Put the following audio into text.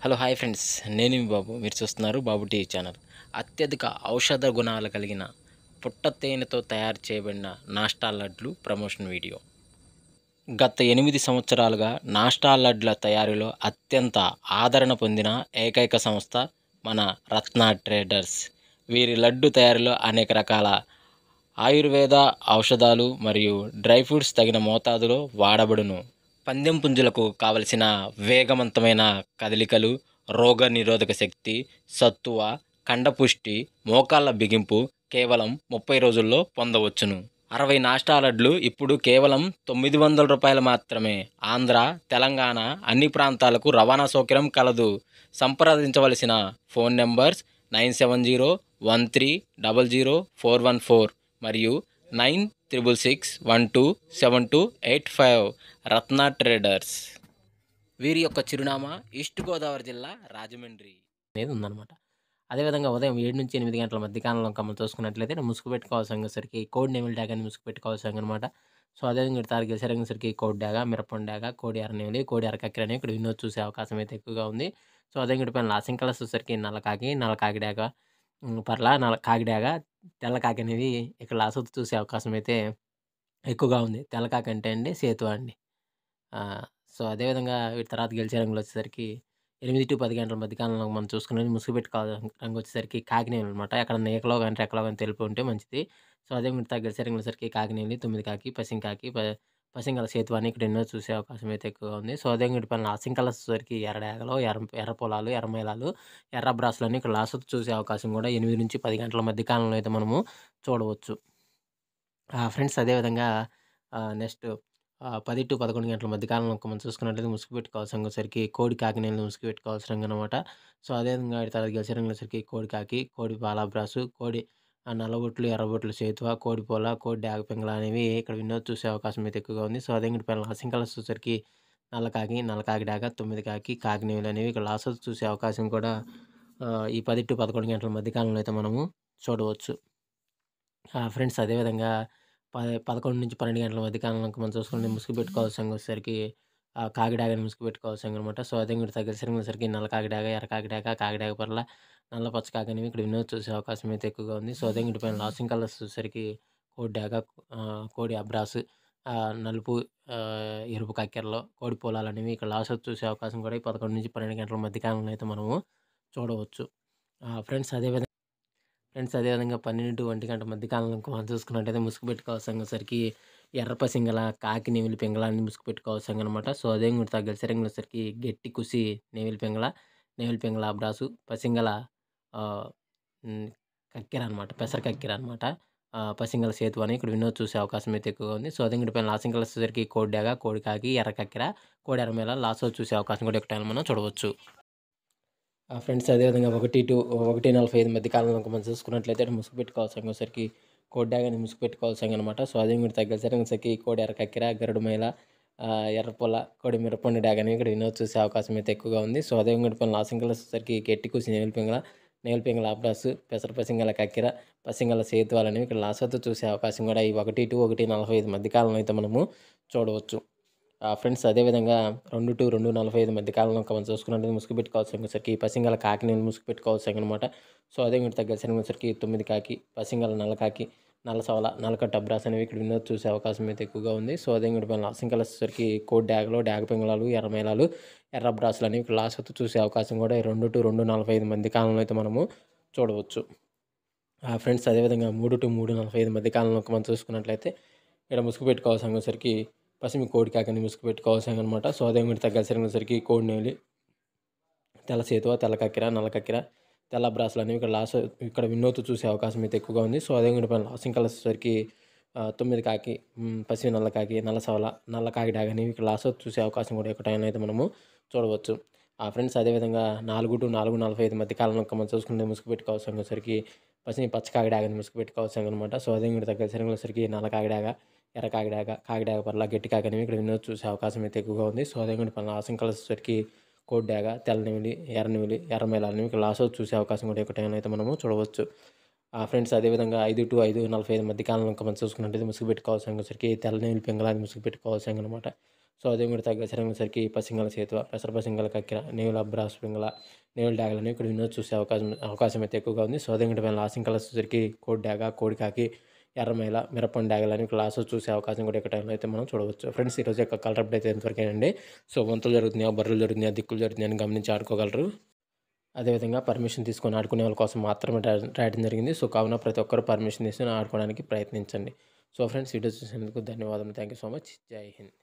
Hello hi friends, నేను మీ బాబు. మీరు చూస్తున్నారు బాబు టీ ఛానల్. అత్యధిక ఔషధ గుణాలు కలిగిన పుట్ట తేనెతో తయారు చేయబడిన నాస్టా లడ్లు ప్రమోషన్ వీడియో. గత 8 సంవత్సరాలుగా నాస్టా లడ్ల తయారీలో అత్యంత ఆదరణ పొందిన ఏకైక సంస్థ మన రత్న ట్రేడర్స్. వీరి లడ్డు తయారీలో అనేక రకాల ఆయుర్వేద ఔషధాలు మరియు డ్రై ఫ్రూట్స్ తగిన మోతాదులో వాడబడును. పందెం పుంజులకు కావలసిన వేగవంతమైన కదలికలు, రోగనిరోధక శక్తి, సత్తువ, కండపుష్టి, మోకాళ్ళ బిగింపు కేవలం 30 రోజుల్లో పొందవచ్చును. 60 నాస్టా లడ్లు ఇప్పుడు కేవలం ₹900 మాత్రమే. ఆంధ్ర, తెలంగాణ అన్ని ప్రాంతాలకు రవాణా సౌకర్యం కలదు. సంప్రదించవలసిన ఫోన్ నంబర్స్ 9701300414 మరియు 9666127285. రత్న ట్రేడర్స్. వీరి యొక్క చిరునామా ఈస్ట్ గోదావరి జిల్లా రాజమండ్రి అనేది ఉందన్నమాట. అదేవిధంగా ఉదయం 7-8 గంటల మధ్య కాలంలో మనం చూసుకున్నట్లయితే ముసుగు పెట్టుకోవాల్సరికి కోడి నెమిలి డాగ్ అని ముసుగు పెట్టుకోవాల్సనమాట. సో అదేవిధంగా తారీఖు సరికి కోడి డాగ, మిరపండు డాగ, కోడి ఎర్ర నెమిలి, కోడి ఎర్రకక్కిర అనేవి ఇక్కడ వినోద్ చూసే అవకాశం అయితే ఎక్కువగా ఉంది. సో అదేవిధంగా పైన లాసింగ్ కలర్స్ వచ్చేసరికి నల్ల కాకి డాగ, పర్లా కాకి డాగ, తెల్ల కాకి అనేది ఇక్కడ లాసొత్తు చూసే అవకాశం అయితే ఎక్కువగా ఉంది. తెల్ల కాకి అంటే అండి సేతువ అండి. సో అదేవిధంగా వీటి తర్వాత గెలిచే రంగులు వచ్చేసరికి 8-10 గంటల మధ్య కాలంలో మనం చూసుకున్నది ముసుగు పెట్టుకోవాలి రంగు వచ్చేసరికి కాకినేవులు అనమాట. ఎక్కడ నేకలో కానీ రెక్కలో కానీ తెలుపు ఉంటే మంచిది. సో అదే మిగతా గెలిచే రంగులు వచ్చేసరికి కాకినేవులు, 9 కాకి, పసింకాకి, పసింగల సేతు అని ఇక్కడ ఎన్నో చూసే అవకాశం అయితే ఎక్కువగా ఉంది. సో అదే వీటి పైన లాసింగ్ కలర్స్ వచ్చేసరికి ఎర్ర డేగలు, ఎర్ర పొలాలు, ఎర్ర మైలాలు, ఎర్ర బ్రాసులు అని ఇక్కడ లాస్ట్ చూసే అవకాశం కూడా 8-10 గంటల మధ్య కాలంలో అయితే మనము చూడవచ్చు. ఫ్రెండ్స్ అదేవిధంగా నెక్స్ట్ 10-11 గంటల మధ్య కాలంలో మనం చూసుకున్నట్లయితే ముసుగు పెట్టుకోవాల్సిన వచ్చేసరికి కోడి కాకినేలను ముసుగు పెట్టుకోవాల్సిన రంగు అనమాట. సో అదేవిధంగా తర్వాత గెలిచే రంగులు వచ్చేసరికి కోడి కాకి, కోడి పాలాబ్రాసు, కోడి నల్లబొట్లు, ఎర్రబొట్లు సేతువ, కోడి పోల, కోడి డాగ పింగళ అనేవి ఇక్కడ వినోద్ చూసే అవకాశం అయితే ఎక్కువగా ఉంది. సో అదే పైన లాసింగ్ కలర్స్ వచ్చేసరికి నల్ల కాకి డాగ, 9 కాకి, కాకినేవులు అనేవి ఇక్కడ లాస్ట్ చూసే అవకాశం కూడా ఈ 10-11 గంటల మధ్య కాలంలో అయితే మనము చూడవచ్చు. ఫ్రెండ్స్ అదేవిధంగా 11-12 గంటల మధ్య కాలంలో మనం చూసుకుంటే ముసుగు పెట్టుకోవాల్సిన వచ్చేసరికి కాకిడాగని ముసుగు పెట్టుకోవాల్సిందనమాట. సో అదే మీరు తగ్గసరికి నల్ల కాకిడాగ, ఎర్ర కాకిడాగ పర్ల, నల్ల పచ్చ కాకి అనేవి ఇక్కడ వినోద్ చూసే అవకాశం అయితే ఎక్కువగా ఉంది. సో అదే వీటి పైన లాసింగ్ కలర్స్ వచ్చేసరికి కోడి డాగ, కోడి అబ్రాస్, నలుపు, ఎరుపు కక్కెరలో కోడి పొలాలు అనేవి ఇక్కడ లాస్ట్ చూసే అవకాశం కూడా 11-12 గంటల మధ్య కాలంలో అయితే మనము చూడవచ్చు. ఫ్రెండ్స్ అదేవిధంగా 12-1 గంట మధ్య కాలంలో మనం చూసుకున్నట్టయితే ముసుగు పెట్టుకోవాల్సరికి ఎర్ర పసింగల, కాకి నెమిలి పింగళాన్ని ముసుగు పెట్టుకోవాల్సిందనమాట. సో అదే మీరు తగ్గలిసే రంగులు వచ్చేసరికి గట్టి కుసి నెమిలి పింగళ అబ్రాసు, పసింగల కక్కెర అనమాట, పెసర కక్కెర అనమాట. పసింగల సేతు అని ఇక్కడ వినోద్ చూసే అవకాశం అయితే ఎక్కువగా ఉంది. సో అదే పైన లాసింగ్ కలర్స్ వచ్చేసరికి కోడి డాగ, కోడి కాకి, ఎర్ర కక్కెర, కోడి ఎర్రమేళ లాస్ట్ చూసే అవకాశం కూడా ఎక్కువ మనం చూడవచ్చు. ఫ్రెండ్స్ అదేవిధంగా 1-1:45 మధ్య కాలంలో మనం చూసుకున్నట్లయితే ముసుగు పెట్టుకోవాల్సరికి కోడి డాగని ముసుగు పెట్టుకోవాల్సిందనమాట. సో అదే మీరు తగ్గసరికి కోడి ఎర్ర కక్కెర, గరుడు మైల, ఎర్ర పొల, కోడి మిరపండు డాగ అనేవి ఇక్కడ వినోద్ చూసే అవకాశం అయితే ఎక్కువగా ఉంది. సో అదే పైన లాసింగ్ కలర్స్ వచ్చేసరికి గట్టి కూసి నెమలి పింగళ అబ్రాసు, పెసర పసింగల కక్కెర, పసింగల సేతువాలు అనేవి ఇక్కడ లాస్ట్ చూసే అవకాశం కూడా ఈ 1-1:45 మధ్య కాలంలో అయితే మనము చూడవచ్చు. ఫ్రెండ్స్ అదేవిధంగా 2-2:45 మధ్య కాలంలో మనం చూసుకున్నట్లయితే ముసుగు పెట్టుకోవాల్సరికి పసింగల కాకిని ముసుగు పెట్టుకోవాల్సనమాట. సో అదే మీరు తగ్గసరికి 9 కాకి, పసింగల నల్ల కాకి, నల్ల సవల, నల్లకట్ట అబ్రాస్ అనేవి ఇక్కడ వినోద్ చూసే అవకాశం అయితే ఎక్కువగా ఉంది. సో అదే పైన లాసింగ్ కలర్స్ వచ్చేసరికి కోడి డాగలో, డాగ పింగళాలు, ఎర్ర మేళాలు, ఎర్ర బ్రాసులు అనేవి ఇక్కడ లాస్ట్ చూసే అవకాశం కూడా 2-2:45 మధ్య కాలంలో అయితే మనము చూడవచ్చు. ఫ్రెండ్స్ అదేవిధంగా 3-3:45 మధ్య కాలంలో మనం చూసుకున్నట్లయితే ఇక్కడ ముసుగు పెట్టుకోవాల్సరికి పసిమి కోడి కాకని ముసుగు పెట్టుకోవాల్సిందనమాట. సో అదే మీరు తగ్గసరికి కోడి నెమిలి, తెల్ల సేతువ, తెల్ల కక్కెర, నల్ల కక్కెర, తెల్ల బ్రాసులు అనేవి ఇక్కడ వినోద్ చూసే అవకాశం అయితే ఎక్కువగా ఉంది. సో అదే పైన లాసింగ్ కలర్స్ వచ్చేసరికి 9 కాకి, పసిమి నల్ల కాకి, నల్ల సవల, నల్ల కాకి డాగ అనేవి ఇక్కడ లాస్ట్ చూసే అవకాశం కూడా ఎక్కువ టైం అయితే మనము చూడవచ్చు. ఫ్రెండ్స్ అదేవిధంగా 4-4:45 మధ్య కాలంలో మనం చూసుకుంటే ముసుగు పెట్టుకోవాల్సరికి పసిమి పచ్చ కాకి డాగని ముసుగు పెట్టుకోవాల్సిందనమాట. సో అదే మీరు తగ్గసరికి నల్ల కాకి డాగ, ఎర్ర కాకిడాగ పర్ల, గట్టి కాకి అనేవి ఇక్కడ వినోద్ చూసే అవకాశం అయితే ఎక్కువగా ఉంది. సో అదే పైన లాసింగ్ కలర్స్ వచ్చేసరికి కోడి డాగ, తెల్ల నెమిలి, ఎర్ర మేళ అనేవి ఇక్కడ లాస్ట్ చూసే అవకాశం కూడా ఎక్కువ టైం అయితే మనము చూడవచ్చు. ఫ్రెండ్స్ అదేవిధంగా 5-5:45 మధ్య కాలంలో మనం చూసుకున్నట్లయితే ముసుగు పెట్టుకోవాల్సరికి తెల్ల నెమిలి పింగళాన్ని ముసుగు పెట్టుకోవాల్సిందనమాట. సో ఉదయం తగ్గ శరంగ సరికి పసింగల సేతువ పెసర పసింగల కక్కిర నేవుల అబ్రాస్ పింగళ నేవుల డ్యాగలని ఇక్కడ వినోద్ చూసే అవకాశం అయితే ఎక్కువగా ఉంది. సో ఉదయం పైన లాసింగ్ కలర్స్ వచ్చరికి కోడి డ్యాగ కోడికాకి ఎర్రమైల మిరపండు డ్యాగలని క్లాస్ చూసే అవకాశం కూడా ఇక్కడ టైంలో అయితే మనం చూడవచ్చు. ఫ్రెండ్స్ ఈరోజు యొక్క కలర్ అప్డేట్ అయితే ఎంతవరకేనండి. సో వంతులు జరుగుతున్నాయా బర్రెలు జరుగుతున్నాయా దిక్కులు జరుగుతున్నాయని గమనించి ఆడుకోగలరు. అదేవిధంగా పర్మిషన్ తీసుకొని ఆడుకునే వాళ్ళ కోసం మాత్రమే రాయడం జరిగింది. సో కావున ప్రతి ఒక్కరు పర్మిషన్ తీసుకొని ఆడుకోవడానికి ప్రయత్నించండి. సో ఫ్రెండ్స్ వీడియో చూసినందుకు ధన్యవాదాలు. Thank you so much. జై హింద్.